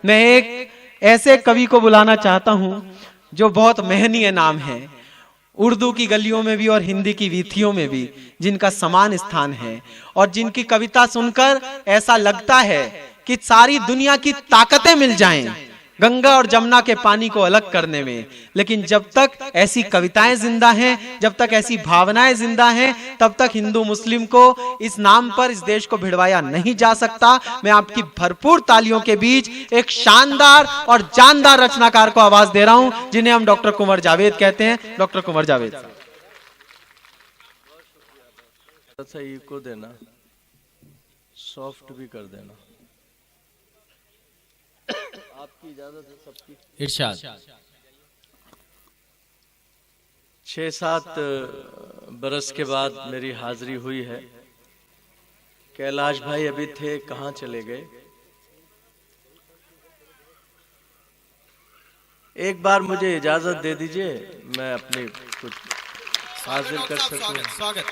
मैं एक ऐसे कवि को बुलाना चाहता हूं जो बहुत महनीय नाम है, उर्दू की गलियों में भी और हिंदी की वीथियों में भी जिनका समान स्थान है, और जिनकी कविता सुनकर ऐसा लगता है कि सारी दुनिया की ताकतें मिल जाएं गंगा और जमुना के पानी को अलग करने में, लेकिन जब तक ऐसी कविताएं जिंदा हैं, जब तक ऐसी भावनाएं जिंदा हैं, तब तक हिंदू मुस्लिम को इस नाम पर इस देश को भिड़वाया नहीं जा सकता। मैं आपकी भरपूर तालियों के बीच एक शानदार और जानदार रचनाकार को आवाज दे रहा हूं, जिन्हें हम डॉक्टर कुंवर जावेद कहते हैं। डॉक्टर कुंवर जावेद साहब। अच्छा, इको देना, सॉफ्ट भी कर देना। आपकी इजाजत है सबकी? इरशाद। 6-7 बरस के बाद मेरी हाजिरी हुई है। कैलाश भाई अभी थे, कहाँ चले गए? एक बार मुझे इजाजत दे दीजिए, मैं अपनी कुछ हाजिर कर सकूं। स्वागत।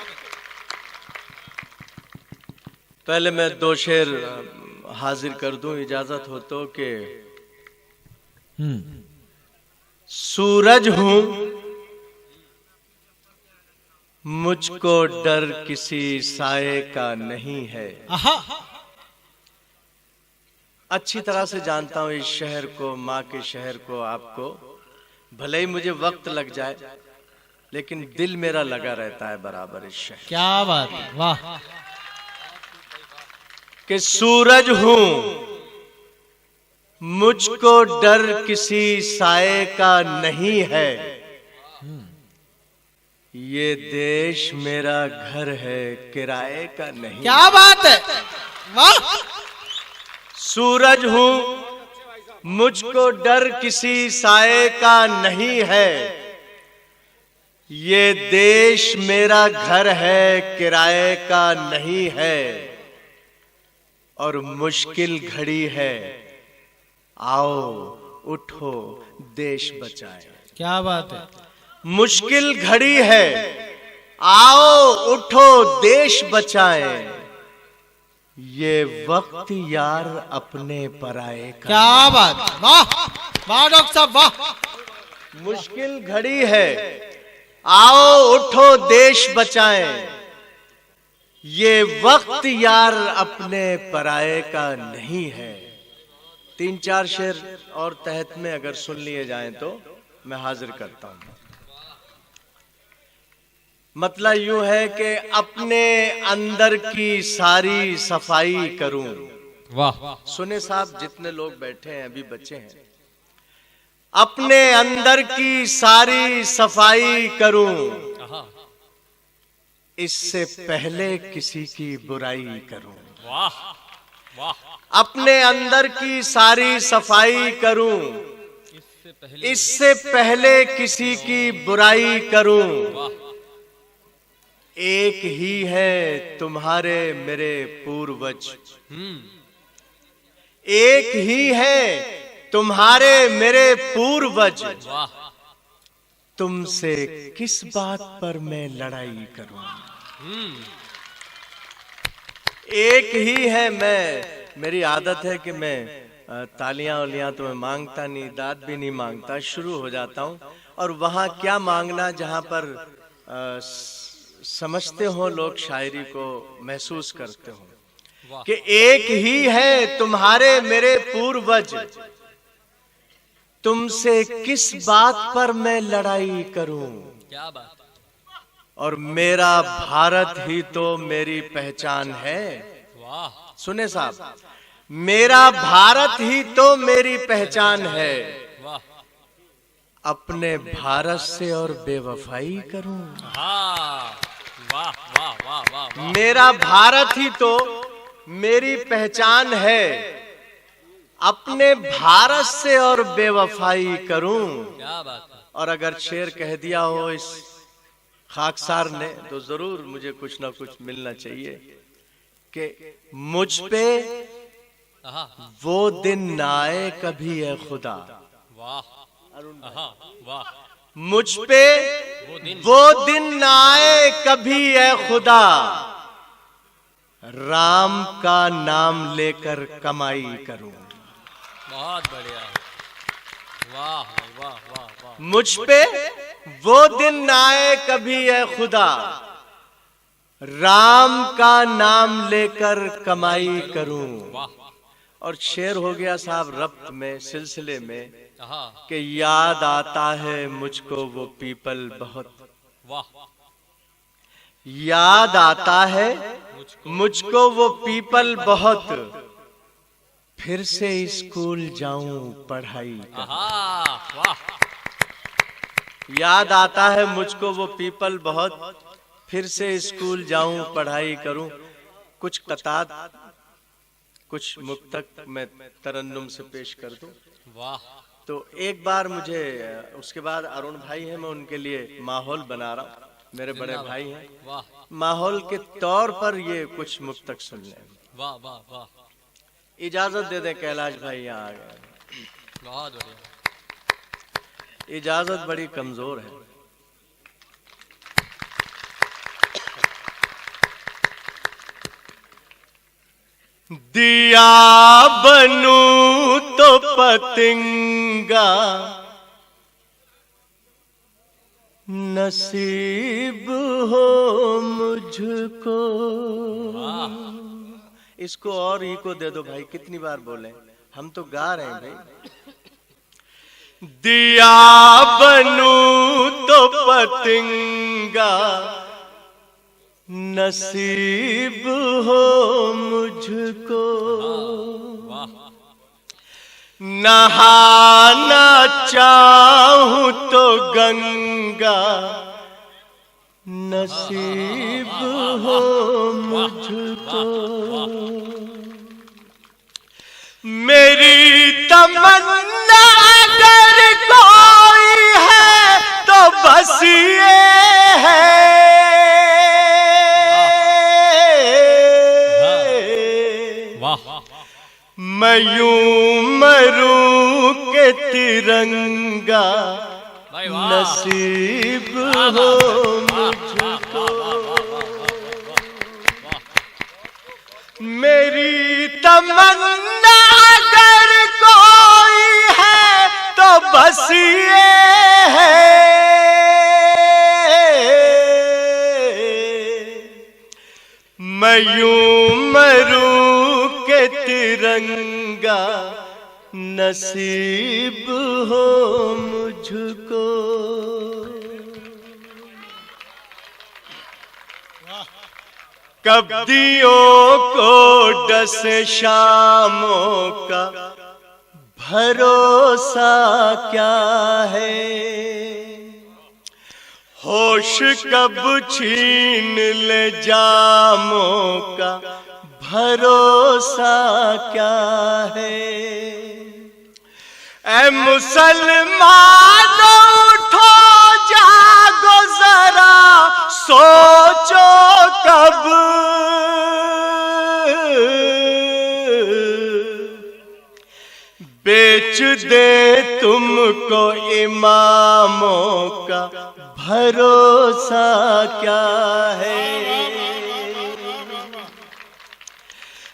पहले मैं 2 शेर हाजिर कर दूं, इजाजत हो तो। कि सूरज हूं, मुझको डर किसी साये का नहीं है। अच्छी तरह से जानता हूं इस शहर को, माँ के शहर को, आपको। भले ही मुझे वक्त लग जाए, लेकिन दिल मेरा लगा रहता है बराबर इस शहर। क्या बात है, वाह। कि सूरज हूं, मुझको डर किसी साये का नहीं है। ये देश मेरा घर है, किराए का नहीं। क्या बात है, वाह। सूरज हूं, मुझको डर किसी साये का नहीं है। ये देश मेरा घर है, किराए का नहीं है। और मुश्किल घड़ी है, आओ उठो देश बचाए। क्या बात है। मुश्किल घड़ी है, आओ उठो देश बचाए। ये वक्त यार अपने पराए का। क्या बात, वाह वाह डॉक्टर साहब, वाह। मुश्किल घड़ी है, आओ उठो देश बचाएं। ये वक्त यार अपने पराए का नहीं है। 3-4 शेर और तहत में अगर सुन लिए जाएं तो मैं हाजिर करता हूं। मतलब यूं है कि अपने अंदर की सारी सफाई करूं। वाह। सुने साहब, जितने लोग बैठे हैं, अभी बच्चे हैं। अपने अंदर की सारी सफाई करूं, इससे पहले किसी की बुराई करूं। वाह वाह। अपने अंदर की सारी सफाई करूं, इससे पहले किसी की बुराई करूं। एक ही है तुम्हारे मेरे पूर्वज, एक ही है तुम्हारे मेरे पूर्वज। तुमसे किस बात पर मैं लड़ाई करूं। एक ही है। मेरी आदत है कि मैं तालियां उलियां तो मैं मांगता नहीं, दाद भी नहीं मांगता, शुरू हो जाता हूं। और वहां क्या मांगना जहां पर समझते हो लोग, शायरी को महसूस करते हो कि एक ही है तुम्हारे मेरे पूर्वज। तुमसे किस बात पर मैं लड़ाई करूं। क्या बात। और मेरा भारत ही तो मेरी पहचान है। वाह। सुने साहब, मेरा भारत ही तो मेरी पहचान है। वाह। अपने भारत से और बेवफाई करूं। हाँ। वाह वाह वाह वाह। मेरा भारत ही तो मेरी पहचान है। अपने भारत से और बेवफाई करूं। क्या बात है। और अगर शेर कह दिया हो इस खाकसार ने, तो जरूर मुझे कुछ ना कुछ मिलना चाहिए कि मुझ पे वो दिन ना आए कभी है खुदा। वाह वाह। मुझ पे वो दिन ना आए कभी है खुदा। राम का नाम लेकर कमाई करूं। बहुत बढ़िया। वाह वाह वाह वाह। मुझ पे वो दिन न आए कभी है खुदा, राम का नाम लेकर कमाई करूं। वाह। और शेर हो गया साहब रब्त में, सिलसिले में, हाँ। कि याद आता है मुझको वो पीपल बहुत। वाह। याद आता है मुझको वो पीपल बहुत, फिर से स्कूल जाऊं पढ़ाई कर। आहा, वाह। याद आता है मुझको वो पीपल बहुत, फिर से स्कूल जाऊं पढ़ाई करूं। कुछ कतार, कुछ मुक्तक मैं तरन्नुम से पेश कर दूं। वाह। तो एक बार मुझे, उसके बाद अरुण भाई हैं, मैं उनके लिए माहौल बना रहा हूं, मेरे बड़े भाई हैं, वाह माहौल के तौर पर ये कुछ मुक्तक सुन लें। वाह वाह वाह। इजाजत दे दें, कैलाश भाई यहाँ आ गए। बहुत बढ़िया। इजाजत बड़ी कमजोर है। दिया बनूं तो पतंगा, नसीब हो मुझको। इसको और इको दे दो भाई, कितनी बार बोले, हम तो गा रहे हैं भाई। दिया बनूं तो पतंगा, नसीब हो मुझको। नहाना चाहूं तो गंगा, नसीब हो मुझको। मेरी तमन्ना अगर कोई है तो बस ये है, मैं यूं मरूं के तिरंगा, नसीब हो मुझको। मेरी तमन्ना अगर कोई है तो बस ये है, मैं यूं मरूं के तिरंगा, नसीब हो मुझको। कब्दियों को डसे शामों का भरोसा क्या है, होश कब छीन ले जामों का भरोसा क्या है। ऐ मुसलमानों उठो जागो जरा, सोचो कब बेच दे तुमको इमामों का भरोसा क्या है।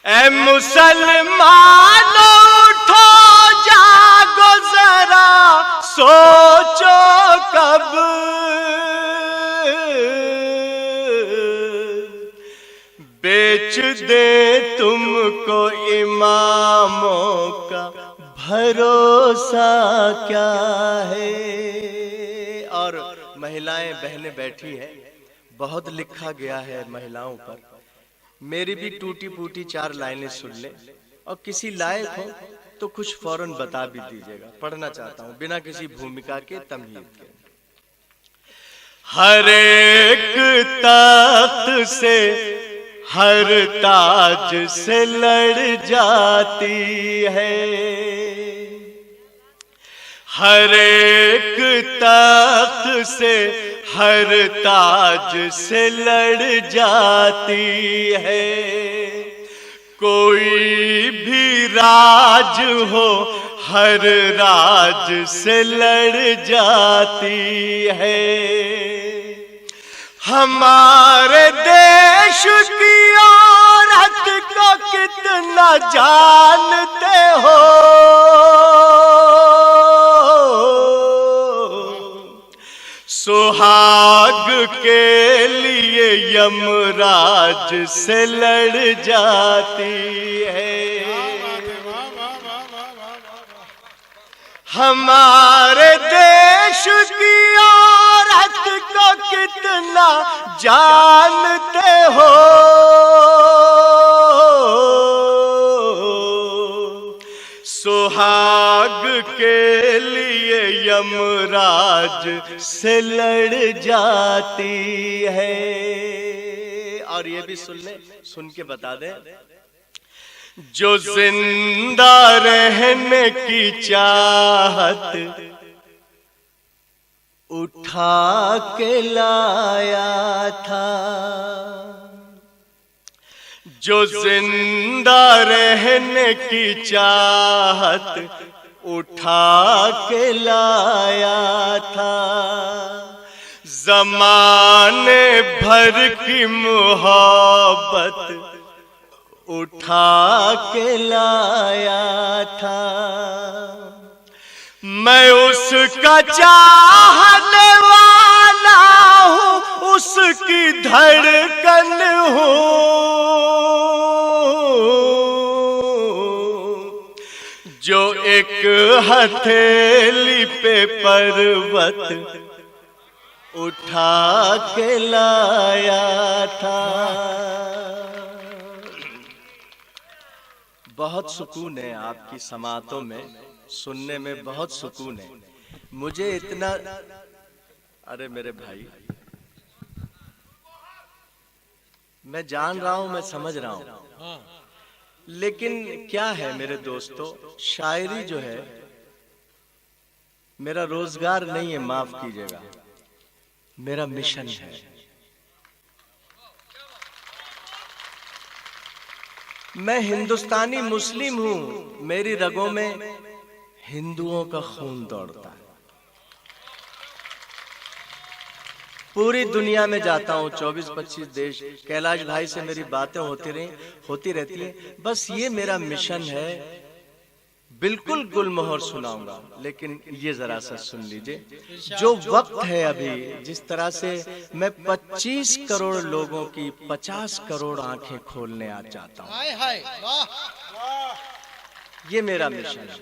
ऐ मुसलमानों उठो जागो जरा, सोचो कब बेच दे तुमको इमामों का भरोसा क्या है। और महिलाएं बहनें बैठी हैं, बहुत लिखा गया है महिलाओं पर। मेरी भी टूटी फूटी 4 लाइनें सुन ले, और किसी लायक हो तो कुछ फौरन बता भी दीजिएगा। पढ़ना चाहता हूं बिना किसी भूमिका के, तमहीद के। हर एक तख्त से हर ताज से लड़ जाती है, हर एक तख्त से हर ताज से लड़ जाती है। कोई भी राज हो हर राज से लड़ जाती है। हमारे देश की औरत को कितना जानते हो, सुहाग के लिए यमराज से लड़ जाती है। हमारे देश की औरत को कितना जानते हो? सुहाग के लिए यमराज से लड़ जाती है। और ये भी सुन के बता दें, जो जिंदा रहने की चाहत उठा के लाया था, जो जिंदा रहने की चाहत उठा के लाया था, जमाने भर की मोहब्बत उठा के लाया था। मैं उसका चाहने वाला हूँ, उसकी धड़कन हूँ, जो एक हथेली पे पर्वत उठा के लाया था। बहुत सुकून है आपकी समातों में, सुनने में बहुत सुकून है। मुझे इतना, अरे मेरे भाई, मैं जान रहा हूं, मैं समझ रहा हूं, लेकिन क्या है मेरे दोस्तों, शायरी जो है मेरा रोजगार नहीं है, माफ कीजिएगा, मेरा मिशन है। मैं हिंदुस्तानी मुस्लिम हूं, मेरी रगों में हिंदुओं का खून दौड़ता है। पूरी दुनिया में जाता हूं, 24-25 देश, कैलाश भाई से मेरी बातें होती रहती हैं। बस ये मेरा मिशन है। बिल्कुल गुलमोहर सुनाऊंगा, लेकिन ये जरा सा सुन लीजिए। जो वक्त है अभी, जिस तरह से मैं 25 करोड़ लोगों की 50 करोड़ आंखें खोलने आ जाता हूं, ये मेरा मिशन है।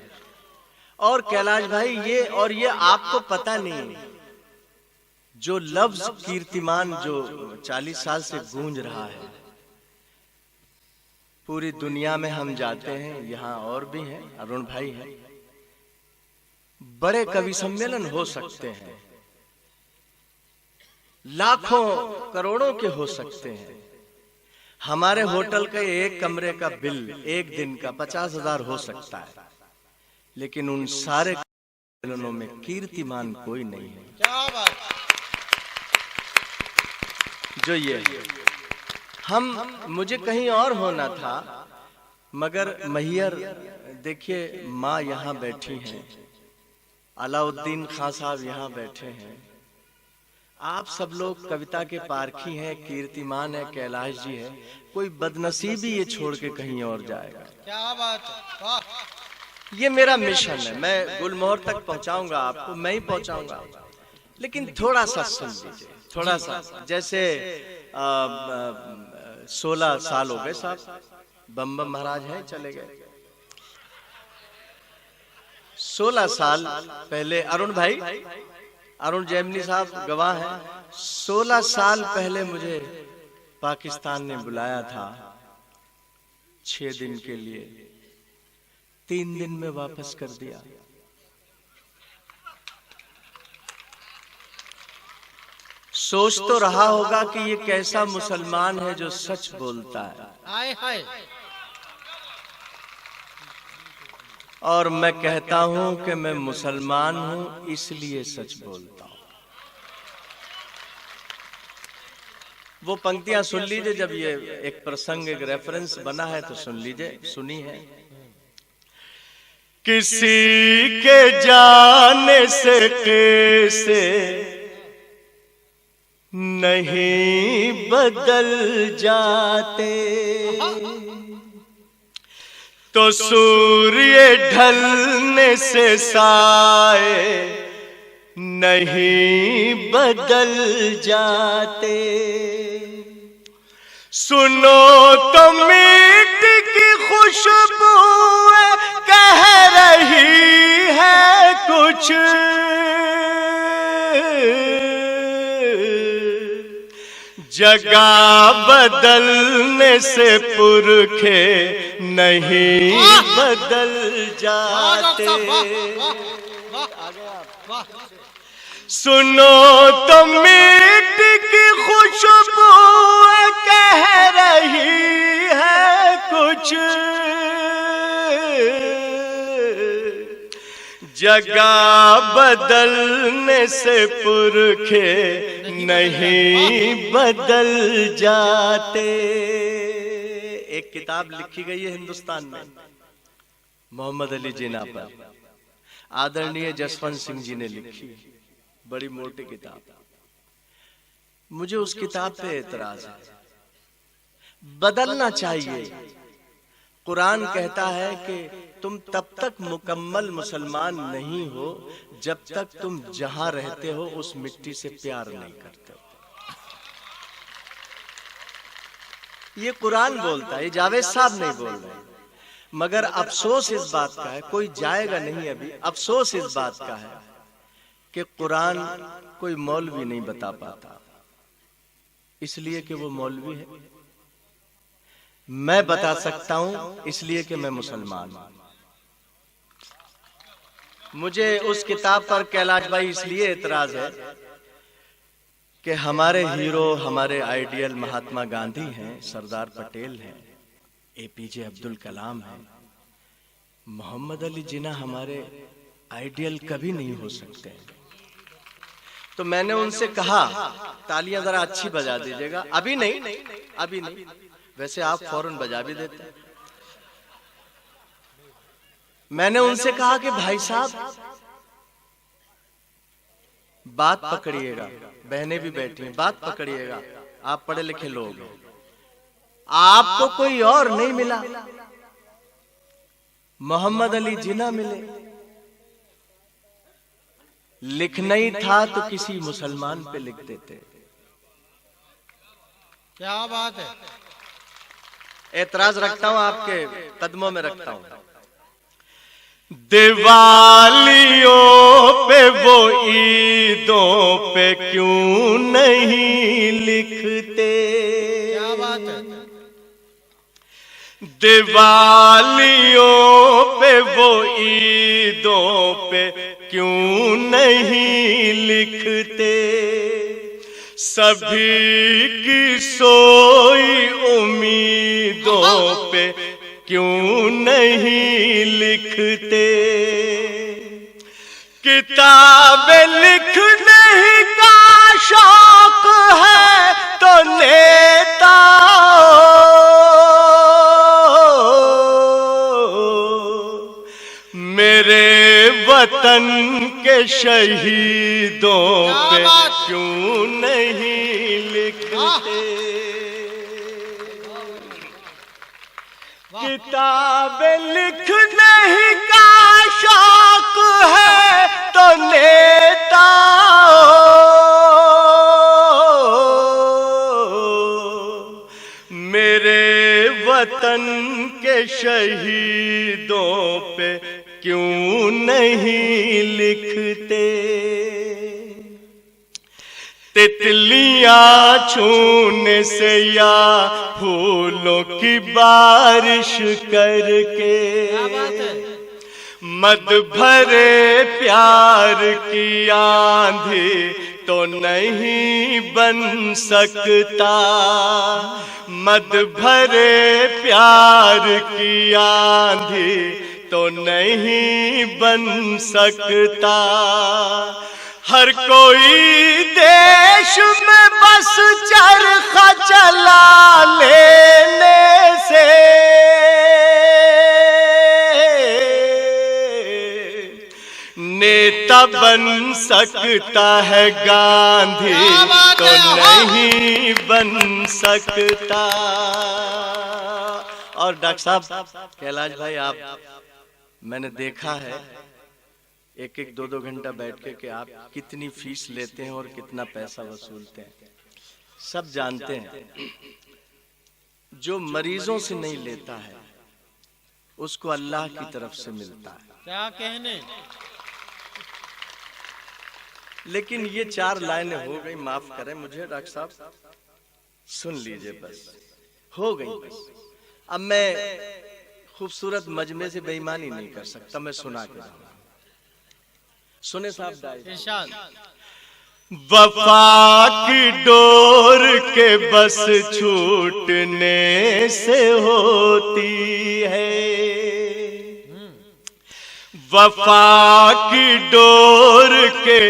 और कैलाश भाई, ये आपको पता नहीं, जो लफ्ज कीर्तिमान जो 40 साल से गूंज रहा है, पूरी दुनिया में हम जाते हैं, यहाँ और भी हैं, अरुण भाई हैं, बड़े कवि सम्मेलन हो सकते हैं, लाखों करोड़ों के हो सकते हैं। हमारे होटल के एक कमरे का बिल एक दिन का 50,000 हो सकता है, लेकिन उन सारे सम्मेलनों में कीर्तिमान कोई नहीं है। क्या बात। जो ये मुझे कहीं और होना था, मगर मैहर देखिए, माँ यहाँ बैठी हैं, अलाउद्दीन खां साहब यहाँ बैठे हैं, आप सब लोग कविता के पारखी हैं, कीर्तिमान है, कैलाश जी है, कोई बदनसीबी ये छोड़ के कहीं और जाएगा। क्या बात है, वाह। ये मेरा मिशन है, मैं गुलमोहर तक पहुंचाऊंगा आपको, मैं ही पहुंचाऊंगा, लेकिन थोड़ा सा सुन लीजिए, थोड़ा सा। जैसे 16 साल हो गए साहब, बम बम महाराज हैं, चले गए। 16 साल पहले, अरुण भाई, अरुण जैमिनी साहब गवाह हैं, 16 साल पहले मुझे पाकिस्तान ने बुलाया था 6 दिन के लिए, 3 दिन में वापस कर दिया। सोच तो रहा होगा कि ये कैसा मुसलमान है जो सच बोलता है। हाय हाय। और मैं कहता हूं कि मैं मुसलमान हूं, इसलिए सच बोलता हूं। वो पंक्तियां सुन लीजिए, जब ये एक प्रसंग, एक रेफरेंस बना है तो सुन लीजिए, सुनी है। किसी के जाने से कैसे नहीं बदल जाते, तो सूर्य ढलने से साए नहीं बदल जाते। सुनो तो मिट्टी की खुशबू कह रही है कुछ, जगह बदलने से पुरखे नहीं बदल जाते। सुनो तो मिट्टी की खुशबू कह रही है कुछ, जगह बदलने से पुरखे नहीं बदल जाते। एक किताब लिखी गई है हिंदुस्तान में मोहम्मद अली जिन्ना पर, आदरणीय जसवंत सिंह जी ने लिखी, बड़ी मोटी किताब। मुझे उस किताब पे एतराज है। बदलना चाहिए। कुरान कहता है कि तुम तब तक मुकम्मल मुसलमान नहीं हो जब तक तुम जहां रहते हो उस मिट्टी से प्यार नहीं करते हो। ये कुरान बोलता है, ये जावेद साहब नहीं बोल रहे। मगर अफसोस इस बात का है, कोई जाएगा नहीं अभी, अफसोस इस बात का है कि कुरान कोई मौलवी नहीं बता पाता, इसलिए कि वो मौलवी है। मैं बता सकता हूं इसलिए कि मैं मुसलमान हूं। मुझे उस किताब पर कैलाश भाई इसलिए एतराज है कि हमारे हीरो, हमारे आइडियल महात्मा गांधी हैं, सरदार पटेल हैं, एपीजे अब्दुल कलाम हैं। मोहम्मद अली जिन्ना हमारे आइडियल कभी नहीं हो सकते। तो मैंने उनसे कहा, तालियां जरा अच्छी बजा दीजिएगा। अभी नहीं, अभी नहीं, वैसे आप फौरन बजा भी देते। मैंने उनसे कहा कि भाई साहब बात पकड़िएगा, बहनें भी बैठी हैं, बात पकड़िएगा। आप पढ़े लिखे लोग हैं, आपको कोई और नहीं मिला, मोहम्मद अली जिन्ना मिले। लिखना ही था तो किसी मुसलमान पे लिख देते। क्या बात है। एतराज रखता हूं, आपके कदमों में रखता हूं। दिवालियों पे वो ईदों पे क्यों नहीं लिखते? क्या बात है। दिवालियों पे वो ईदों पे क्यों नहीं लिखते? सभी की सोई उम्मीदों पे क्यों नहीं लिखते? किताबें लिखने ही का शौक है तो नेता मेरे वतन के शहीदों पे क्यों नहीं लिखते? किताबें लिखने ही का शौक है तो नेता मेरे वतन के शहीदों पे क्यों नहीं लिखते? तितलियां छूने से या फूलों की बारिश करके मद भरे प्यार की आंधी तो नहीं बन सकता। मद भरे प्यार की आंधी तो नहीं बन सकता। हर कोई देश में बस चरखा चला लेने से नेता बन सकता है, गांधी तो नहीं बन सकता। और डॉक्टर साहब कैलाश भाई, आप मैंने देखा है एक एक दो दो घंटा बैठ के आप कितनी फीस लेते हैं और कितना पैसा वसूलते हैं, सब जानते हैं। जो मरीजों से नहीं लेता है उसको अल्लाह की तरफ से मिलता है। क्या कहने। लेकिन ये 4 लाइनें हो गई, माफ करें मुझे डॉक्टर साहब, सुन लीजिए बस, हो गई बस। अब मैं खूबसूरत मजमे से बेईमानी नहीं कर सकता, मैं सुना के जाऊंगा। सुने साहब, इरशाद। वफा की डोर के बस छूटने से होती है, वफा की डोर के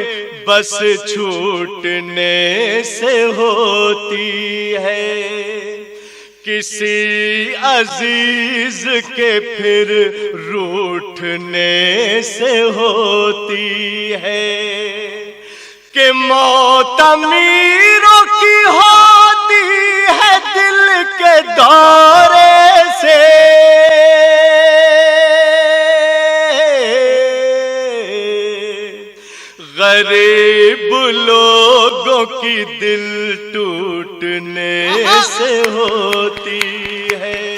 बस छूटने से होती है, किसी अजीज के फिर रूठने से होती है, कि मौत अमीरों की होती है दिल के दौरे से, गरीब लोगों की दिल टूटने से होती है,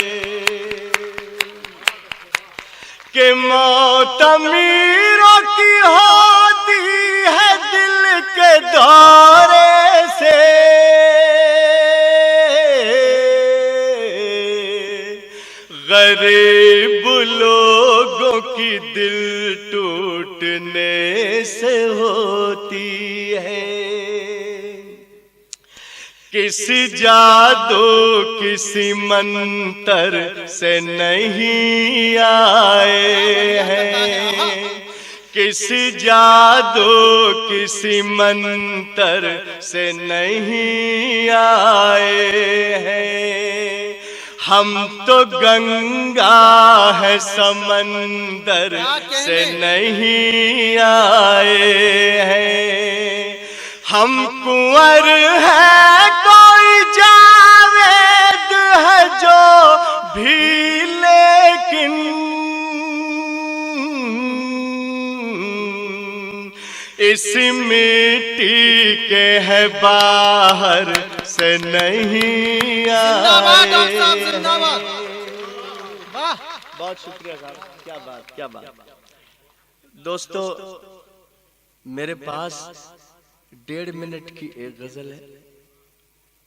कि मौत अमीरों की होती है दिल के दौरे से, गरीब लोगों की दिल टूटने से होती है, किसी जादू किसी मंतर से नहीं आए हैं, किसी जादू किसी मंतर से नहीं आए हैं, हम तो गंगा है समंदर से नहीं आए हैं, हम कुंवर है कोई जावेद है जो भी, लेकिन इस मिट्टी के है बाहर से नहीं आए। जिंदाबाद। वाह, बहुत शुक्रिया साहब, क्या बात क्या बात। दोस्तों, मेरे पास 1.5 मिनट की एक गजल है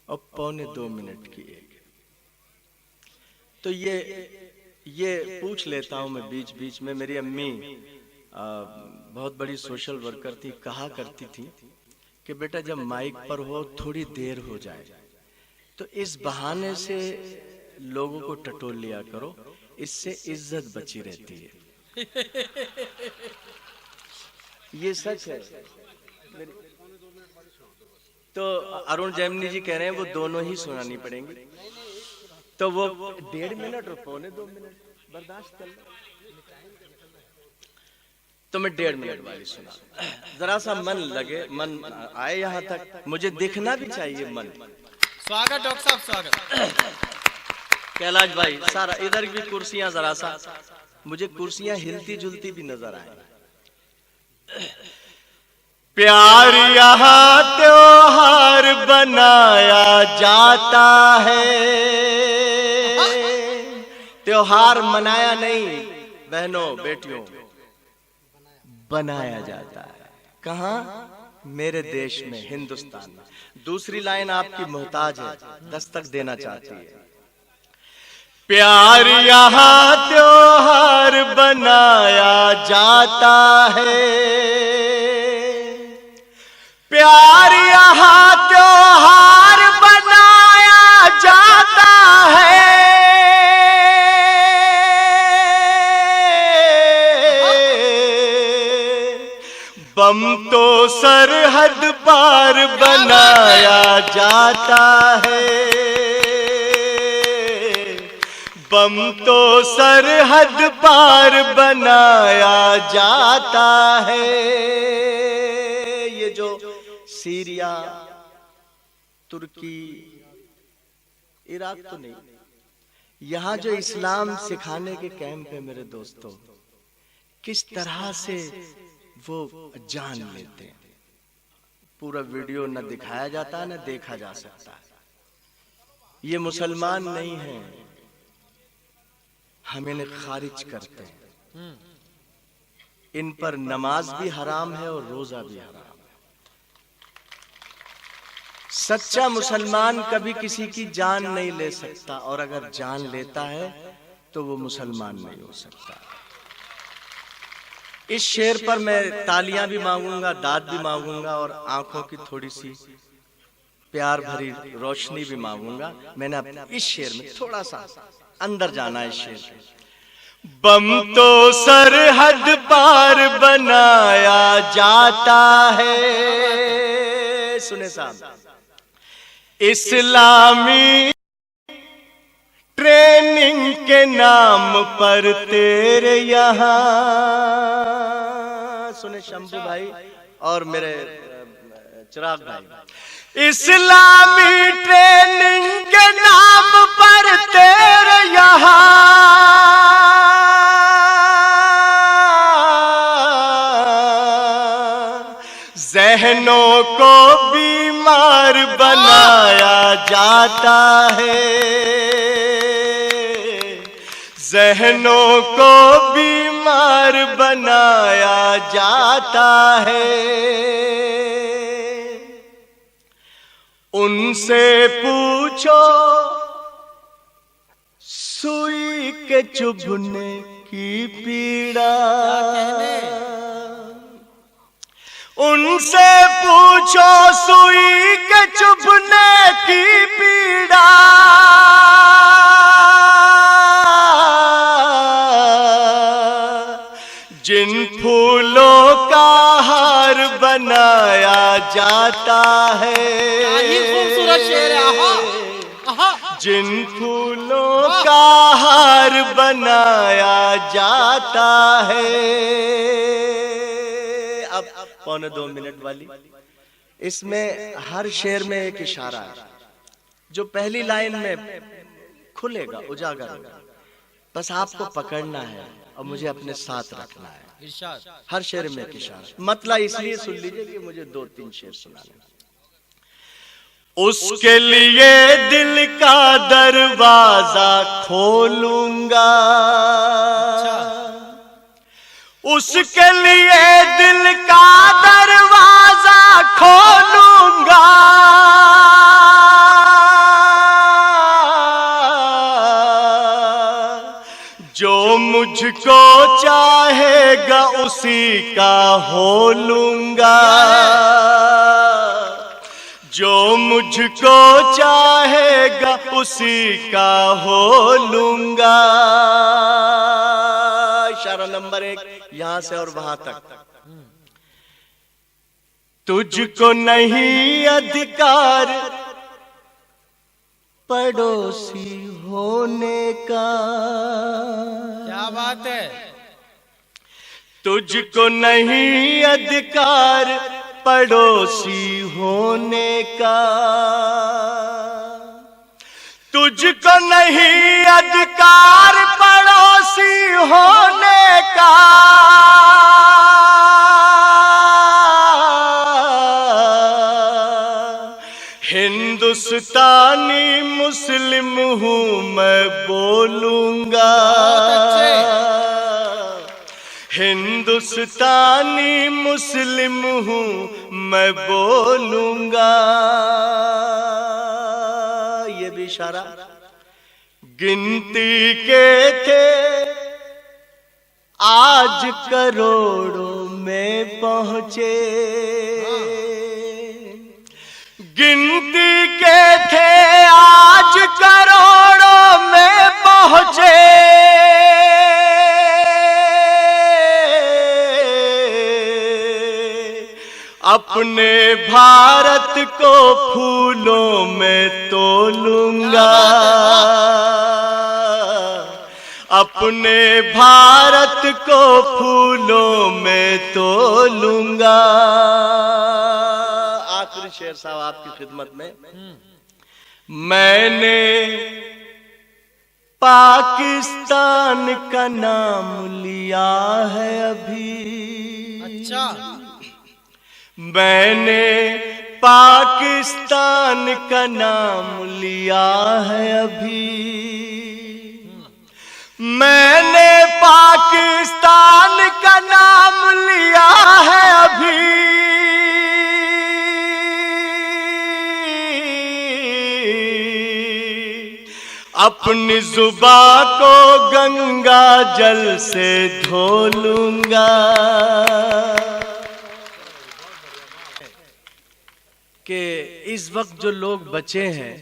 और 1.25 मिनट की एक। तो ये पूछ लेता हूं मैं बीच बीच में। मेरी अम्मी बहुत बड़ी सोशल वर्कर थी, कहा करती थी कि बेटा जब माइक पर हो थोड़ी देर हो जाए तो इस बहाने से लोगों को टटोल लिया करो, इससे इज्जत बची रहती है। ये सच है। तो अरुण जैमिनी जी कह रहे हैं वो दोनों ही सुनानी पड़ेंगी, तो वो 1.5 मिनट और 1.25 मिनट बर्दाश्त कर लो। तो मैं 1.5 मिनट वाली सुना, जरा सा मन लगे, मन आए यहाँ तक, मुझे दिखना भी चाहिए मन। स्वागत डॉक्टर साहब, स्वागत। कैलाश भाई, सारा इधर भी कुर्सियां, जरा सा मुझे कुर्सियां हिलती जुलती भी नजर आए। प्यार यहाँ त्योहार बनाया जाता है, त्योहार मनाया नहीं बहनों बेटियों, बनाया जाता है। कहाँ? मेरे देश में, हिंदुस्तान में। दूसरी लाइन आपकी मोहताज है, दस्तक देना चाहती है। प्यार यहाँ त्योहार बनाया जाता है, प्यार यहाँ त्योहार बनाया जाता है, बम तो सरहद पार बनाया जाता है, बम तो सरहद पार बनाया जाता है। ये जो सीरिया, तुर्की, इराक तो नहीं, यहाँ जो इस्लाम सिखाने के कैंप है मेरे दोस्तों, किस तरह से वो जान लेते हैं। पूरा वीडियो न दिखाया जाता न देखा जा सकता। ये मुसलमान नहीं है, हम इन्हें खारिज करते हैं। इन पर नमाज भी हराम है और रोजा भी हराम है। सच्चा मुसलमान कभी किसी की जान नहीं ले सकता, और अगर जान लेता है तो वो मुसलमान नहीं हो सकता। इस शेर पर मैं तालियां भी मांगूंगा, दाद भी मांगूंगा, और आंखों की थोड़ी सी प्यार भरी रोशनी भी मांगूंगा। मैंने इस शेर में थोड़ा सा अंदर जाना है। इस शेर में बम तो सरहद पार बनाया जाता है, सुने साहब, इस्लामी ट्रेनिंग के नाम पर तेरे यहाँ, सुने शंभू भाई और मेरे चिराग भाई, इस्लामी ट्रेनिंग के नाम पर तेरे यहाँ जहनों को बीमार बनाया जाता है, जहनों को बीमार बनाया जाता है। उनसे पूछो सुई के चुभने की पीड़ा, उनसे पूछो सुई के चुभने की पीड़ा, जिन फूलों का हार बनाया जाता है, खूबसूरत शेर है। जिन फूलों का हार बनाया जाता है। अब 1.25 मिनट वाली, इसमें हर शेर में एक इशारा है जो पहली लाइन में खुलेगा, उजागर होगा। बस आपको पकड़ना है और मुझे अपने साथ रखना है। हर शेर में एक इशारा, मतलब इसलिए सुन लीजिए कि मुझे 2-3 शेर सुनाने। उसके लिए दिल का दरवाजा खोलूंगा, उसके लिए दिल का दरवाजा खोलूंगा, जो मुझको चाहेगा उसी का हो लूंगा, जो मुझको चाहेगा उसी का हो लूंगा। इशारा नंबर 1 यहां से और वहां तक। तुझको नहीं अधिकार पड़ोसी होने का, क्या बात है। तुझको नहीं अधिकार पड़ोसी होने का, तुझको नहीं अधिकार पड़ोसी होने का, हिंदुस्तानी मुस्लिम हूं मैं बोलूंगा, हिंदुस्तानी मुस्लिम हूं मैं बोलूंगा। ये भी इशारा। गिनती के थे आज करोड़ों में पहुंचे, गिनती के थे आज करोड़ों में पहुंचे, अपने भारत को फूलों में तोलूंगा, अपने भारत को फूलों में तोलूंगा। आखिरी शेर साहब आपकी खिदमत में। मैंने पाकिस्तान का नाम लिया है अभी, अच्छा मैंने पाकिस्तान का नाम लिया है अभी, मैंने पाकिस्तान का नाम लिया है अभी, अपनी जुबां को गंगा जल से धो लूंगा। कि इस वक्त जो लोग बचे हैं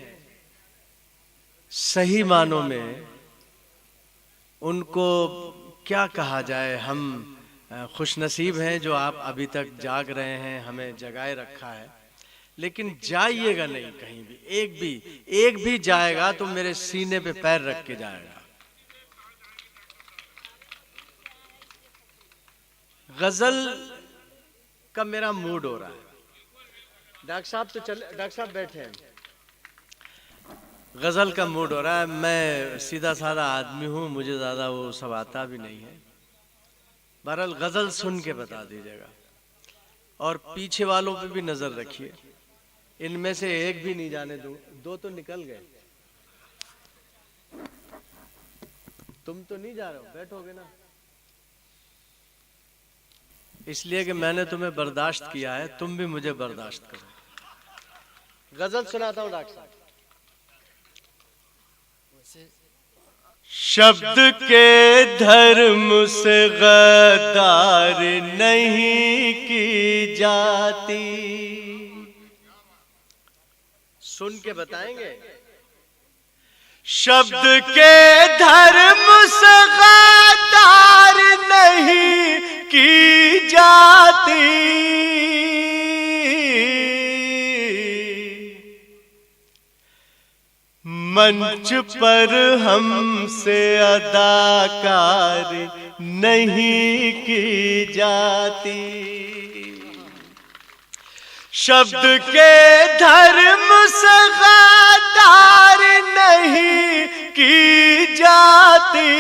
सही मानों में, उनको क्या कहा जाए। हम खुशनसीब हैं जो आप अभी तक जाग रहे हैं, हमें जगाए रखा है। लेकिन जाइएगा नहीं कहीं भी, एक भी जाएगा तो मेरे सीने पे पैर रख के जाएगा। गजल का मेरा मूड हो रहा है। डॉक्टर साहब तो चले, डॉक्टर साहब बैठे हैं। गजल का मूड हो रहा है। मैं सीधा साधा आदमी हूं, मुझे ज्यादा वो सब आता भी नहीं है। बहरहाल गजल सुन के बता दीजिएगा और पीछे वालों पे भी नजर रखिए। इनमें से एक भी नहीं जाने दूं। दो तो निकल गए, तुम तो नहीं जा रहे हो, बैठोगे ना। इसलिए कि मैंने तुम्हें बर्दाश्त किया है, तुम भी मुझे बर्दाश्त करो। गजल सुनाता हूं डॉक्टर साहब। शब्द के धर्म से गद्दार नहीं की जाती। सुन के बताएंगे। शब्द के धर्म से गद्दार नहीं की जाती। मंच पर हमसे अदाकार नहीं की जाती। शब्द के धर्म से गद्दार नहीं की जाती।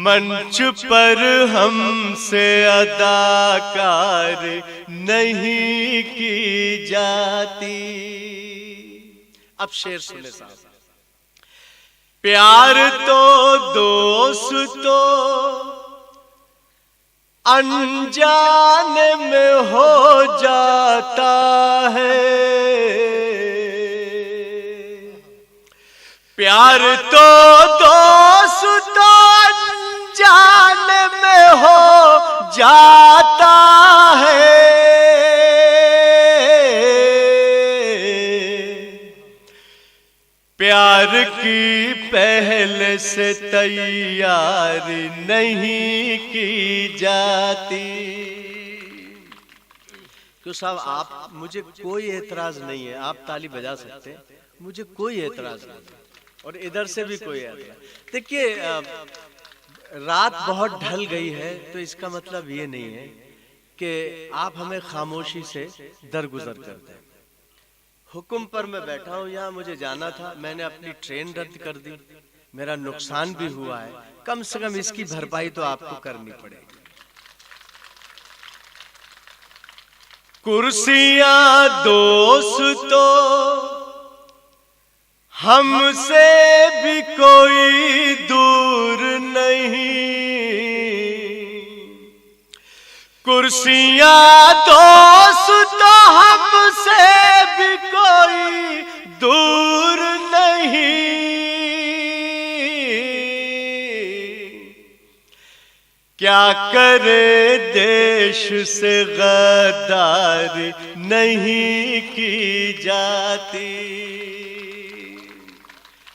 मंच पर हमसे अदाकार नहीं की जाती। अब शेर सुने साहब। प्यार तो दोस्तों अनजान में हो जाता है। प्यार तो दोस्तों अनजान में हो जाता है। प्यार की पहले से तैयारी नहीं की जाती। क्यों साहब, आप, मुझे कोई एतराज नहीं है, आप ताली बजा सकते हैं, मुझे कोई एतराज नहीं, और इधर से भी कोई एतराज। देखिए, रात बहुत ढल गई है, तो इसका मतलब ये नहीं है कि आप हमें खामोशी से दरगुजर करते हैं। हुक्म पर मैं बैठा हूं, यहाँ मुझे जाना था, मैंने अपनी ट्रेन रद्द कर दी, मेरा नुकसान भी हुआ है, कम से कम इसकी भरपाई तो आपको करनी पड़ेगी। कुर्सियां दोस्तों हमसे भी कोई दूर नहीं। कुर्सियां दोस्तों हमसे भी कोई दूर नहीं। क्या करे देश से गद्दारी नहीं की जाती।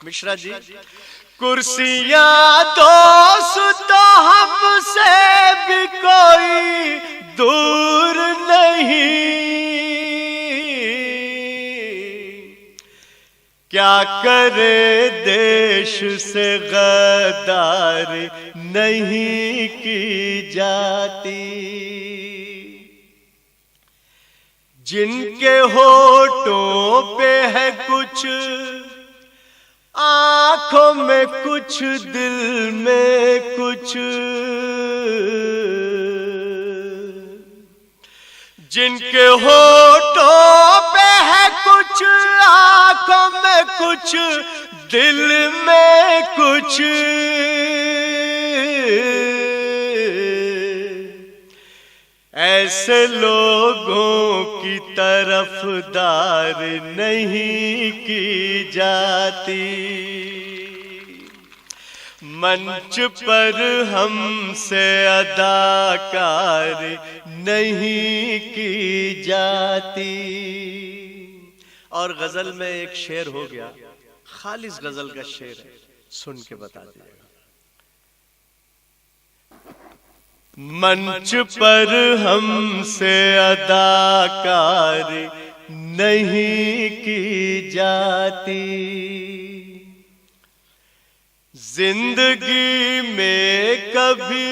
मिश्रा जी, कुर्सियां दोस्तों हमसे भी कोई दूर नहीं। क्या करे देश से गद्दारी नहीं की जाती। जिनके होठों पे है कुछ आंखों में कुछ, दिल में कुछ, जिनके होठों पे है कुछ, आंखों में कुछ, दिल में कुछ, ऐसे लोगों की तरफदार नहीं की जाती। मंच पर हमसे अदाकार नहीं की जाती। और गजल में एक शेर हो गया, खालिस गजल का शेर है, सुन के बता दीजिएगा। मंच पर हमसे अदाकार नहीं की जाती। जिंदगी में कभी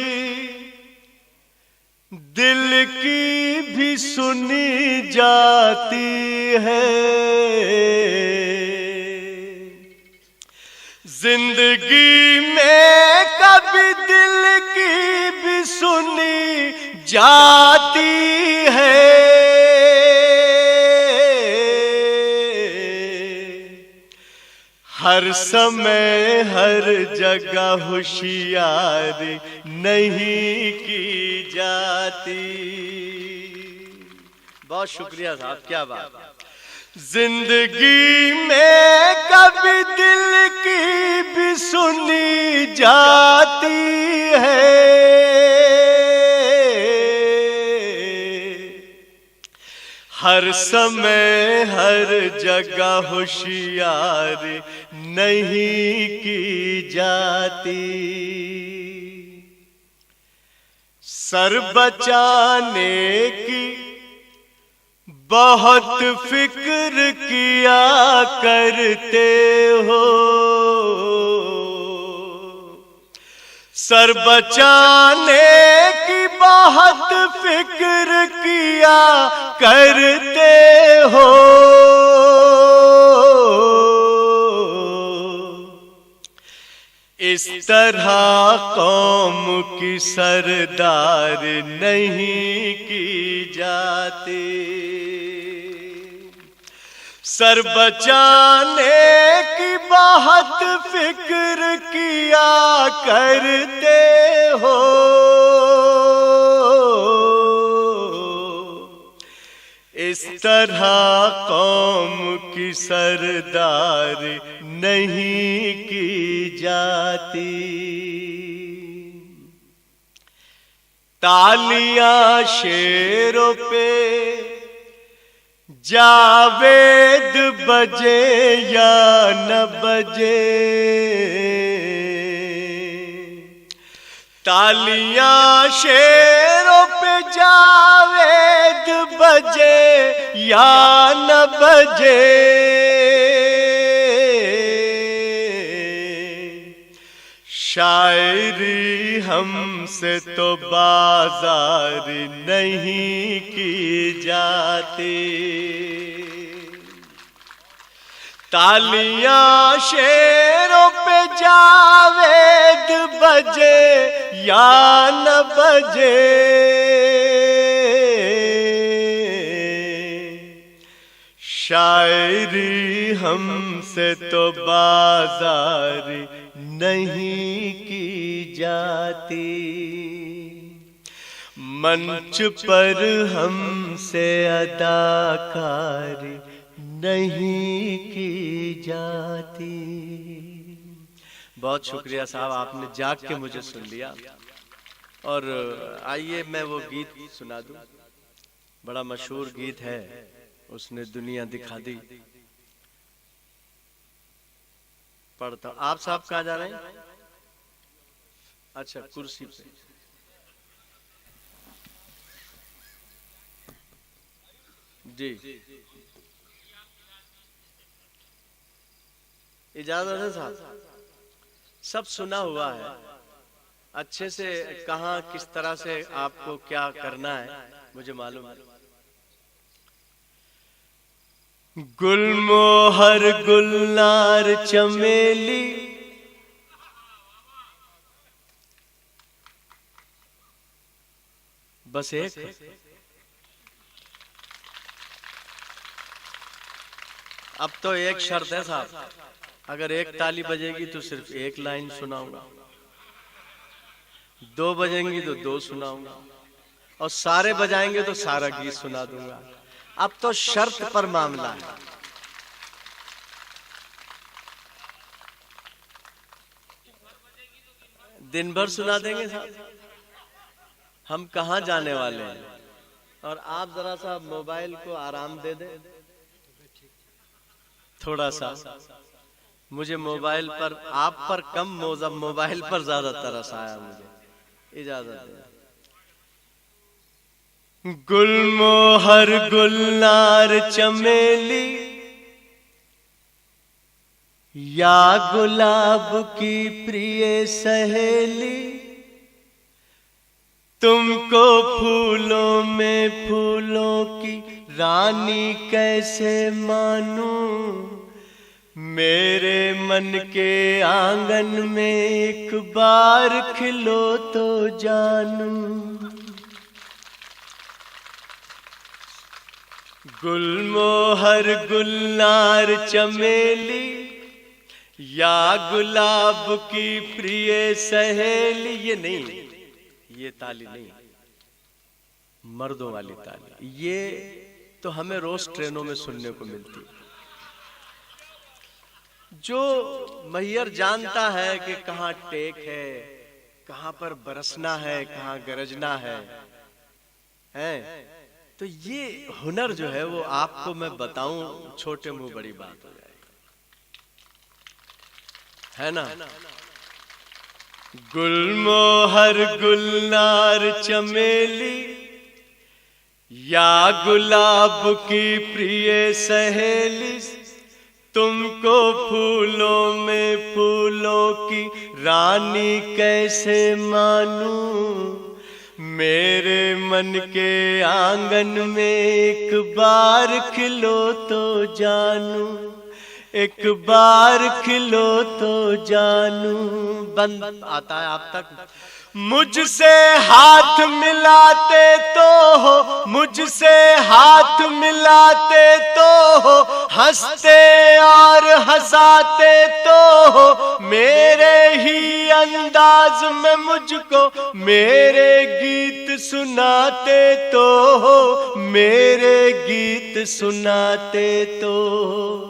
दिल की भी सुनी जाती है। जिंदगी में कभी दिल की भी सुनी जाती है। हर समय हर जगह होशियार नहीं की जाती। बहुत शुक्रिया साहब, क्या बात। जिंदगी में कभी दिल की भी सुनी जाती है। हर समय हर जगह होशियार नहीं की जाती। सर बचाने की बहुत फिक्र किया करते हो। सर बचाने की बहुत फिक्र किया करते हो। इस तरह कौम की सरदार नहीं की जाती। सर बचाने की बहुत फिक्र किया करते हो। इस तरह कौम की सरदार नहीं की जाती। तालियां शेरों पे जावेद बजे या न बजे। तालियां शेरों पे जावेद बजे या न बजे। शायरी हमसे तो बाजार नहीं की जाती। तालियां शेरों पे जावेद बजे या न बजे। शायरी हमसे तो बाजार नहीं की जाती। मंच पर हमसे अदाकार नहीं की जाती। बहुत शुक्रिया साहब, आपने जाग के मुझे सुन लिया। और आइए मैं वो गीत सुना दूं, बड़ा मशहूर गीत है, उसने दुनिया दिखा दी। पढ़ता हूं। आप साहब कहाँ जा रहे हैं? अच्छा, कुर्सी पे। जी, इजाजत है साहब? सब सुना हुआ है अच्छे से, कहाँ किस तरह से आपको क्या करना है मुझे मालूम है। गुलमोहर गुलनार चमेली, बस एक। अब तो एक शर्त है साहब, अगर एक ताली बजेगी तो सिर्फ एक लाइन सुनाऊंगा, दो बजेंगी तो दो सुनाऊंगा, और सारे बजाएंगे तो सारा गीत सुना दूंगा। अब तो शर्त पर मामला है। दिन भर सुना देंगे साहब, हम कहां जाने वाले हैं। और आप जरा सा मोबाइल को आराम दे दे थोड़ा सा। मुझे मोबाइल पर, आप पर कम, मोबाइल पर ज्यादा तरस आया मुझे, इजाजत दे। गुलमोहर गुलनार चमेली, या गुलाब की प्रिय सहेली, तुमको फूलों में फूलों की रानी कैसे मानूं, मेरे मन के आंगन में एक बार खिलो तो जानूं। गुलमोहर गुलनार चमेली, या गुलाब की प्रिय सहेली। ये नहीं, ये ताली नहीं, मर्दों वाली ताली। ये तो हमें रोज ट्रेनों में सुनने को मिलती है। जो मैयर जानता है कि कहाँ टेक है, कहाँ पर बरसना है, कहाँ गरजना है, तो ये हुनर जो है वो आपको मैं बताऊं, छोटे मुंह बड़ी बात हो जाएगी, है ना। गुलमोहर गुलनार चमेली, या गुलाब की प्रिय सहेली, तुमको फूलों में फूलों की रानी कैसे मानूं, मेरे मन के आंगन में एक बार खिलो तो जानूं, एक बार खिलो तो जानूं। बंद आता है आप तक। मुझसे हाथ मिलाते तो हो, मुझसे हाथ मिलाते तो हो, हंसते और हंसाते तो हो, मेरे ही अंदाज में मुझको मेरे गीत सुनाते तो हो, मेरे गीत सुनाते तो हो।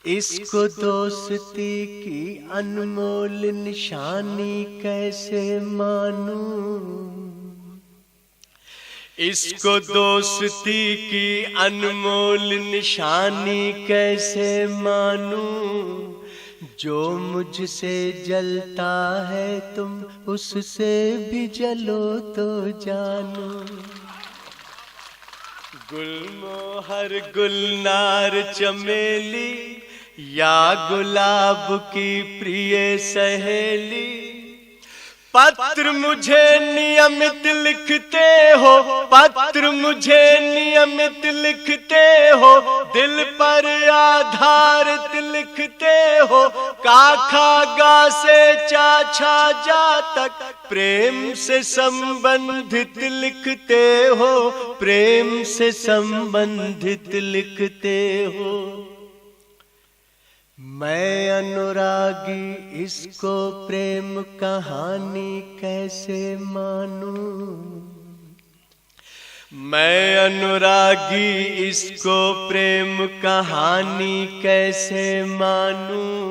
इसको दोस्ती की अनमोल निशानी कैसे मानूं, इसको दोस्ती की अनमोल निशानी कैसे मानूं, जो मुझसे जलता है तुम उससे भी जलो तो जानो। गुलमोहर गुलनार चमेली, या गुलाब की प्रिय सहेली, पत्र मुझे नियमित लिखते हो, पत्र मुझे नियमित लिखते हो, दिल पर आधारित लिखते हो, काखा गा से चाछा जा तक प्रेम से संबंधित लिखते हो, प्रेम से संबंधित लिखते हो। मैं अनुरागी इसको प्रेम कहानी कैसे मानूं, मैं अनुरागी इसको प्रेम कहानी कैसे मानूं,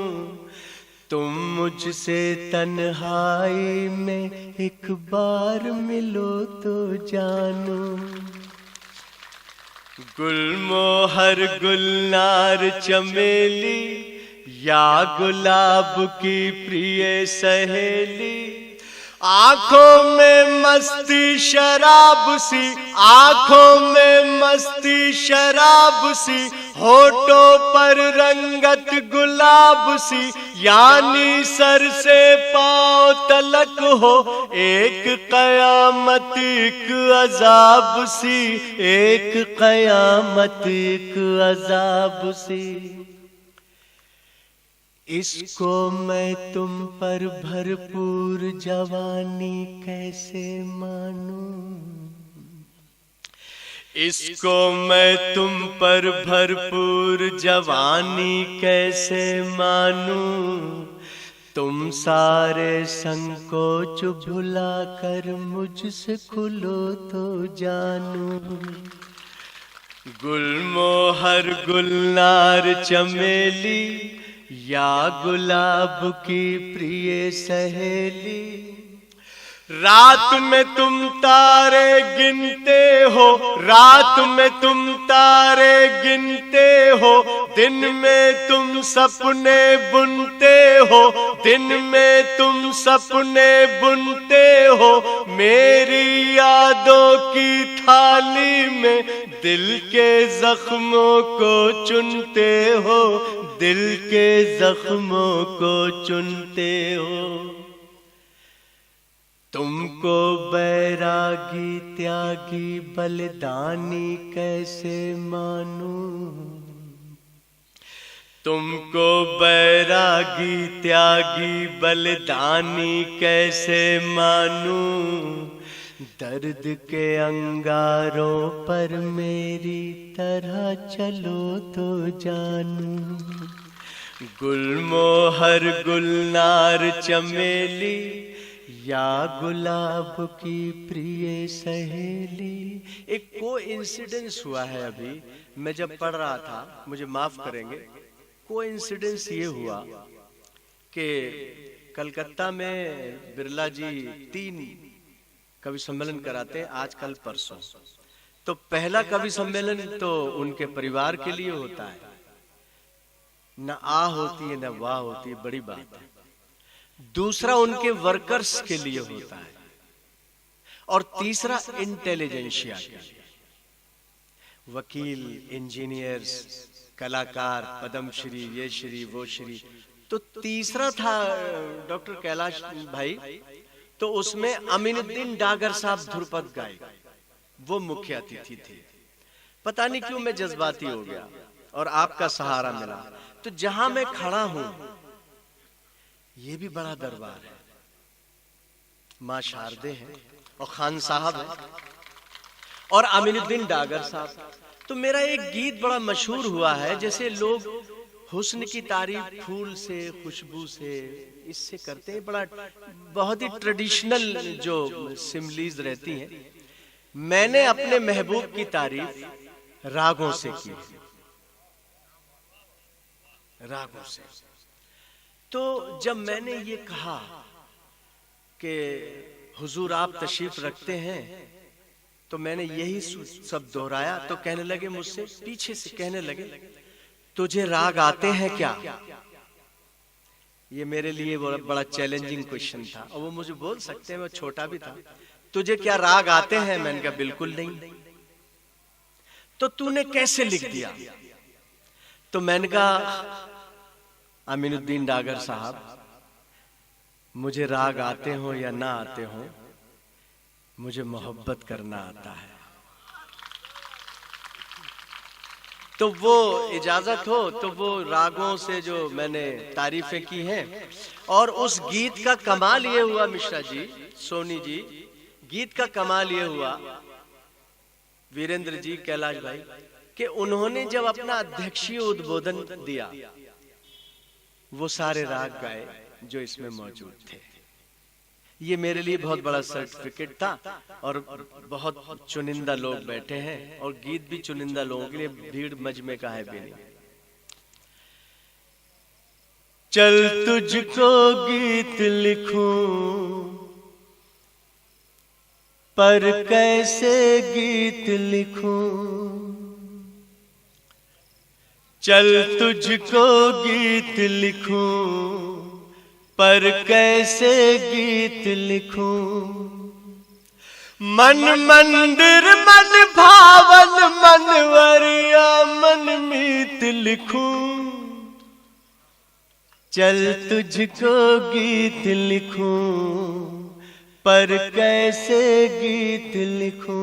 तुम मुझसे तन्हाई में एक बार मिलो तो जानू। गुलमोहर गुलनार चमेली, या गुलाब की प्रिय सहेली, आंखों में मस्ती शराब सी, आंखों में मस्ती शराब सी, होठों पर रंगत गुलाब सी, यानी सर से पांव तलक हो एक कयामत एक अजाब सी, एक कयामत एक अजाब सी। इसको मैं तुम पर भरपूर जवानी कैसे मानूं, इसको मैं तुम पर भरपूर जवानी कैसे मानूं, तुम सारे संकोच भुला कर मुझसे खुलो तो जानूं। गुलमोहर गुलनार चमेली या गुलाब की प्रिय सहेली, रात में तुम तारे गिनते हो, रात में तुम तारे गिनते हो, दिन में तुम सपने बुनते हो, दिन में तुम सपने बुनते हो, मेरी यादों की थाली में दिल के जख्मों को चुनते हो, दिल के जख्मों को चुनते हो। तुमको बैरागी त्यागी बलिदानी कैसे मानूं, तुमको बैरागी त्यागी बलिदानी कैसे मानूं, दर्द के अंगारों पर मेरी तरह चलो तो जानूं। गुलमोहर गुलनार चमेली या गुलाब की प्रिय सहेली। एक कोइंसिडेंस हुआ है, अभी मैं जब पढ़ रहा था, मुझे माफ करेंगे, कोइंसिडेंस ये हुआ कि कलकत्ता में बिरला जी 3 कवि सम्मेलन कराते हैं, आज कल परसों। तो पहला कवि सम्मेलन तो उनके परिवार के लिए होता है, न आ होती है न वाह होती है, बड़ी बात है। दूसरा उनके वर्कर्स के लिए होता है, और तीसरा इंटेलिजेंशिया के लिए, वकील, इंजीनियर्स, कलाकार, पद्मश्री, ये श्री वो श्री। तो तीसरा था डॉक्टर कैलाश भाई, तो उसमें अमीनुद्दीन डागर साहब ध्रुपद गाए, वो मुख्य अतिथि थे। पता नहीं क्यों मैं जज्बाती हो गया और आपका सहारा मिला। तो जहां मैं खड़ा हूं ये भी बड़ा दरबार है, मां शारदे हैं और खान साहब है और अमीनुद्दीन डागर साहब। तो मेरा एक गीत बड़ा मशहूर हुआ है, जैसे लोग हुस्न की तारीफ फूल से, खुशबू से, इससे करते हैं, बड़ा बहुत ही ट्रेडिशनल जो सिमलीज रहती हैं। मैंने अपने महबूब की तारीफ रागों से की, रागों से। तो जब मैंने ये कहा कि हुजूर आप तशरीफ रखते हैं, तो मैंने यही सब दोहराया। तो कहने लगे मुझसे, पीछे से कहने लगे, तुझे राग आते हैं क्या? ये मेरे लिए बड़ा चैलेंजिंग क्वेश्चन था, और वो मुझे बोल सकते हैं, मैं छोटा भी था। तुझे क्या राग आते हैं? मैंने कहा बिल्कुल नहीं। तो तूने कैसे लिख दिया? तो मैंने कहा अमीनुद्दीन डागर साहब, मुझे राग आते हो या ना आते हो, मुझे मोहब्बत करना आता है। तो वो इजाजत हो तो वो रागों से जो मैंने तारीफें की हैं। और उस गीत का कमाल ये हुआ मिश्रा जी, सोनी जी, गीत का कमाल ये हुआ वीरेंद्र जी, कैलाश भाई, कि उन्होंने जब अपना अध्यक्षीय उद्बोधन दिया, वो सारे राग गाए जो इसमें मौजूद थे। ये मेरे लिए बहुत बड़ा सर्टिफिकेट था, और बहुत चुनिंदा लोग बैठे हैं, और गीत भी चुनिंदा लोगों के लिए, भीड़ मजमे का है भी नहीं। चल तुझको गीत लिखूं, पर कैसे गीत लिखूं, चल तुझको गीत लिखूं, पर कैसे गीत लिखूं। मन मंदिर मन भावन मनवरिया मन मीत लिखूं। चल तुझको गीत लिखूं, पर कैसे गीत लिखूं।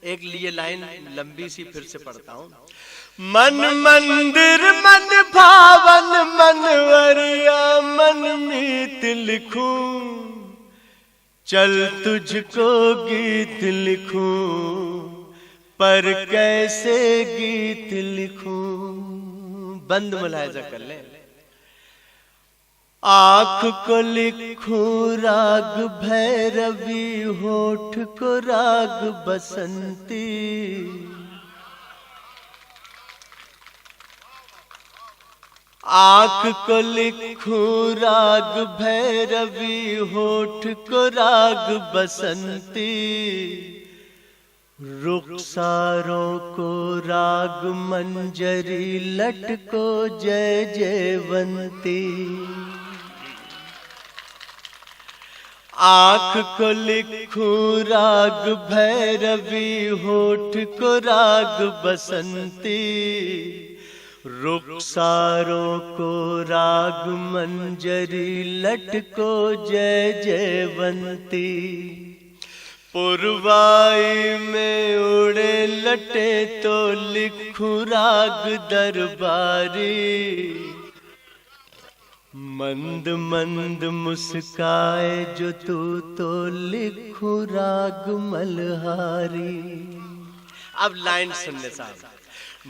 एक लिए लाइन लंबी सी फिर से पढ़ता हूं। मन मंदिर मन भावन मनवरिया मन मीत लिखूं। चल तुझको गीत लिखूं, पर कैसे गीत लिखूं। बंद मुलाहिजा कर ले। आँख को लिखूं राग भैरवी, होठ को राग बसंती। आँख को लिखूं राग भैरवी, होठ को राग बसंती। रुखसारों को राग मंजरी, लट को जय जयवंती। आँख को लिखूं राग भैरवी, होठ को राग बसंती। रुखसारों को राग मंजरी, लट को जय जयवंती। पुरवाई में उड़े लटे तो लिखूं राग दरबारी। मंद मंद मुस्काए जो तू तो लिखूं राग मल्हारी। अब लाइन सुनने साहब।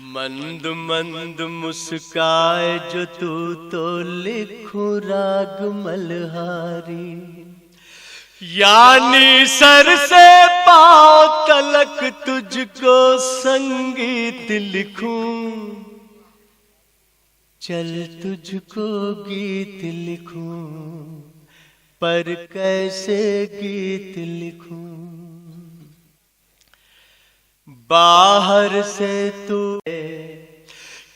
मंद मंद मुस्काए जो तू तो लिखूं राग मल्हारी। यानी सर से पांव तलक तुझको संगीत लिखूं। चल तुझको गीत लिखूं, पर कैसे गीत लिखूं। बाहर से तू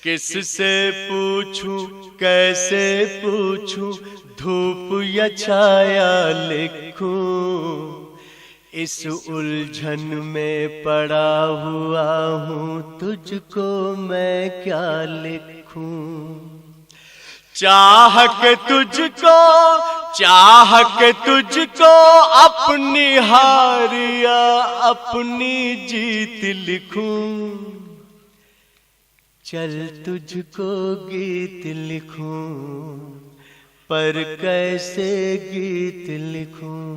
किससे पूछूं, कैसे पूछूं। धूप या छाया लिखूं, इस उलझन में पड़ा हुआ हूँ। तुझको मैं क्या लिखूं। चाह के तुझको अपनी हारिया अपनी जीत लिखूं। चल तुझको गीत लिखूं, पर कैसे गीत लिखूं।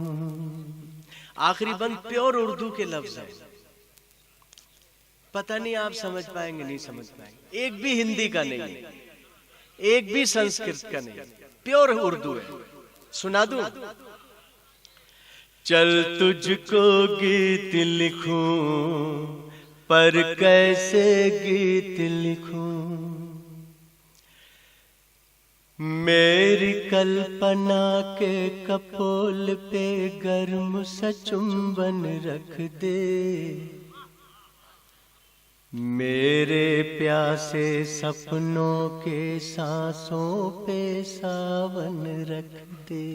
आखिरी बंद प्योर उर्दू के लफ्ज है। पता नहीं आप समझ पाएंगे नहीं समझ पाएंगे। एक भी हिंदी का नहीं है, एक भी संस्कृत का नहीं, प्योर उर्दू है। सुना दूं। चल तुझको गीत लिखूं, पर कैसे गीत लिखूं। मेरी कल्पना के कपोल पे गर्म सा चुंबन रख दे। मेरे प्यासे सपनों के सांसों पे सावन रख दे।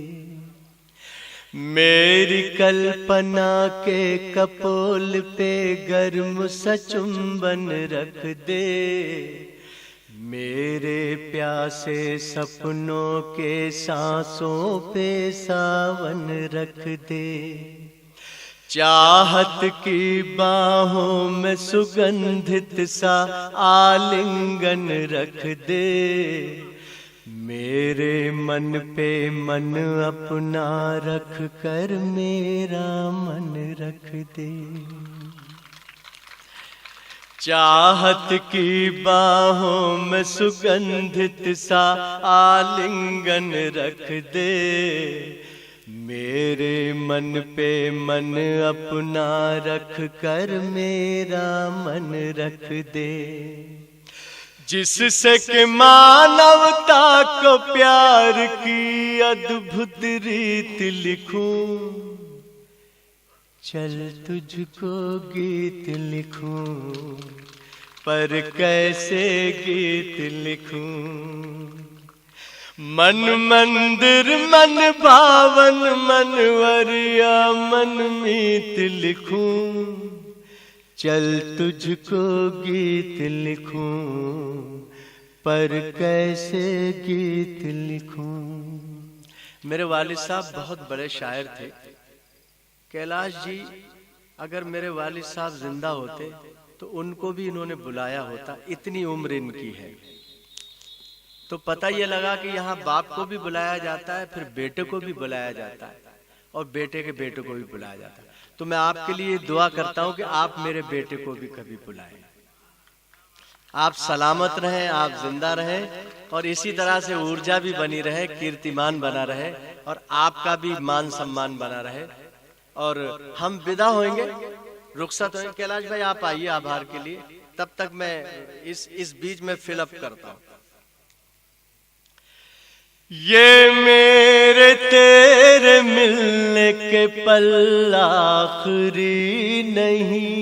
मेरी कल्पना के कपोल पे गर्म सा चुंबन रख दे। मेरे प्यासे सपनों के सांसों पे सावन रख दे। चाहत की बाहों में सुगंधित सा आलिंगन रख दे। मेरे मन पे मन अपना रख कर मेरा मन रख दे। चाहत की बाहों में सुगंधित सा आलिंगन रख दे। मेरे मन पे मन अपना रख कर मेरा मन रख दे। जिससे कि मानवता को प्यार की अद्भुत रीत लिखूं। चल तुझको गीत लिखूं, पर कैसे गीत लिखूं। मन मंदिर मन भावन मनवरिया मन मीत लिखूं, चल तुझको गीत लिखूं, पर कैसे गीत लिखूं। मेरे वालिद साहब बहुत बड़े शायर थे। कैलाश जी अगर मेरे वालिद साहब जिंदा होते तो उनको भी इन्होंने बुलाया होता, इतनी उम्र इनकी है। तो पता ये लगा कि यहाँ बाप को भी बुलाया जाता है, फिर बेटे को भी बुलाया जाता है, और बेटे के बेटे को भी बुलाया जाता है। तो मैं आपके लिए दुआ करता हूँ कि आप मेरे बेटे को भी कभी बुलाएं। आप सलामत रहें, आप जिंदा रहें, और इसी तरह से ऊर्जा भी बनी रहे, कीर्तिमान बना रहे, और आपका भी मान सम्मान बना रहे। और हम विदा होंगे, रुखसत होंगे। कैलाश भाई आप आइए आभार के लिए, तब तक मैं इस बीच में फिलअप करता हूं। ये मेरे तेरे मिलने के पल आखिरी नहीं।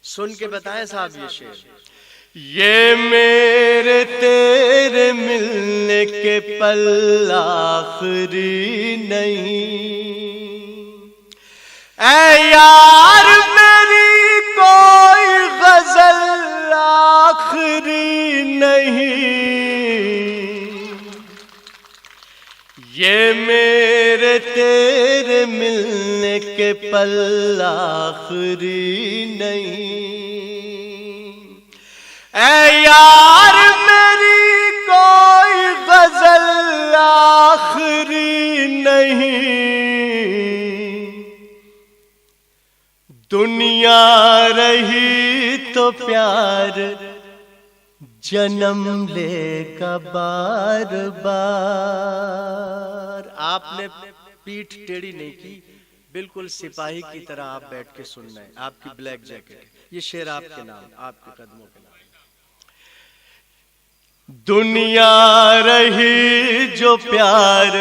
सुन के बताएं साहब ये शेर। ये मेरे तेरे मिलने के पल आखिरी नहीं, ऐ यार मेरी कोई गजल आखिरी नहीं। ये मेरे तेरे मिलने के पल आखिरी नहीं, ऐ यार मेरी कोई गजल आखिरी नहीं। दुनिया रही तो प्यार जन्म लेगा बार बार। आपने पीठ टेढ़ी नहीं की, बिल्कुल सिपाही की तरह आप बैठ के सुनना है। आपकी ब्लैक जैकेट, ये शेर आपके नाम, आपके कदमों के नाम। दुनिया रही जो प्यार,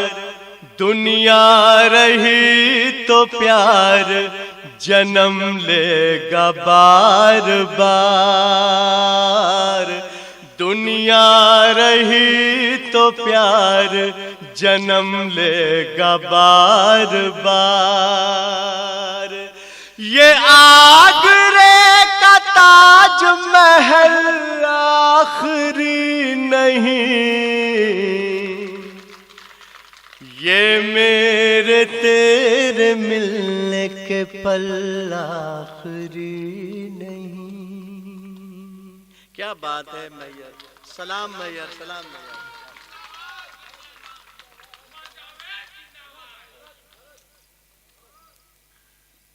दुनिया रही तो प्यार जन्म लेगा बार बार। दुनिया रही तो प्यार जन्म लेगा बार बार। ये आगरे का ताज महल आखिरी नहीं, ये मेरे तेरे मिलने के पल आखिरी नहीं। क्या बात है मैयर, सलाम मैयर, सलाम मैयर।